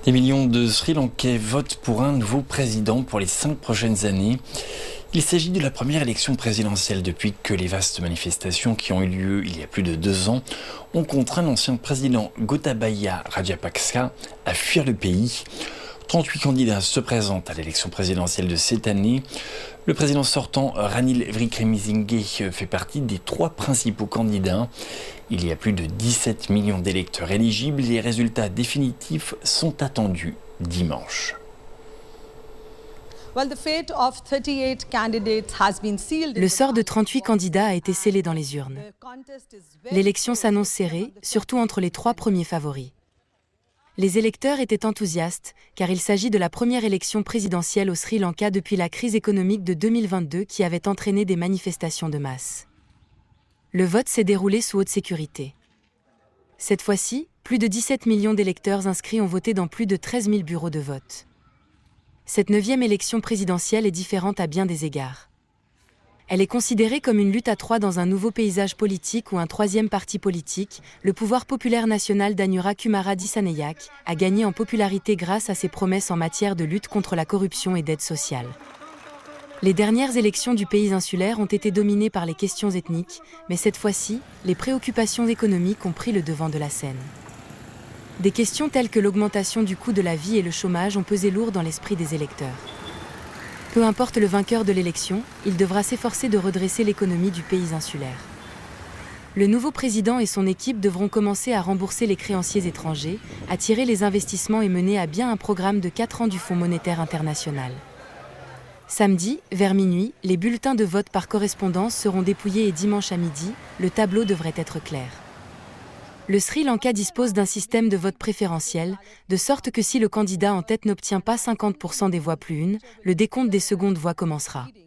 Des millions de Sri Lankais votent pour un nouveau président pour les 5 prochaines années. Il s'agit de la première élection présidentielle depuis que les vastes manifestations qui ont eu lieu il y a plus de 2 ans ont contraint l'ancien président Gotabaya Rajapaksa à fuir le pays. 38 candidats se présentent à l'élection présidentielle de cette année. Le président sortant, Ranil Wickremesinghe, fait partie des 3 principaux candidats. Il y a plus de 17 millions d'électeurs éligibles. Les résultats définitifs sont attendus dimanche. Le sort de 38 candidats a été scellé dans les urnes. L'élection s'annonce serrée, surtout entre les 3 premiers favoris. Les électeurs étaient enthousiastes, car il s'agit de la première élection présidentielle au Sri Lanka depuis la crise économique de 2022 qui avait entraîné des manifestations de masse. Le vote s'est déroulé sous haute sécurité. Cette fois-ci, plus de 17 millions d'électeurs inscrits ont voté dans plus de 13 000 bureaux de vote. Cette 9e élection présidentielle est différente à bien des égards. Elle est considérée comme une lutte à 3 dans un nouveau paysage politique où un 3e parti politique, le pouvoir populaire national d'Anura Kumara Dissanayake, a gagné en popularité grâce à ses promesses en matière de lutte contre la corruption et d'aide sociale. Les dernières élections du pays insulaire ont été dominées par les questions ethniques, mais cette fois-ci, les préoccupations économiques ont pris le devant de la scène. Des questions telles que l'augmentation du coût de la vie et le chômage ont pesé lourd dans l'esprit des électeurs. Peu importe le vainqueur de l'élection, il devra s'efforcer de redresser l'économie du pays insulaire. Le nouveau président et son équipe devront commencer à rembourser les créanciers étrangers, attirer les investissements et mener à bien un programme de 4 ans du Fonds monétaire international. Samedi, vers minuit, les bulletins de vote par correspondance seront dépouillés et dimanche à midi, le tableau devrait être clair. Le Sri Lanka dispose d'un système de vote préférentiel, de sorte que si le candidat en tête n'obtient pas 50% des voix plus une, le décompte des secondes voix commencera.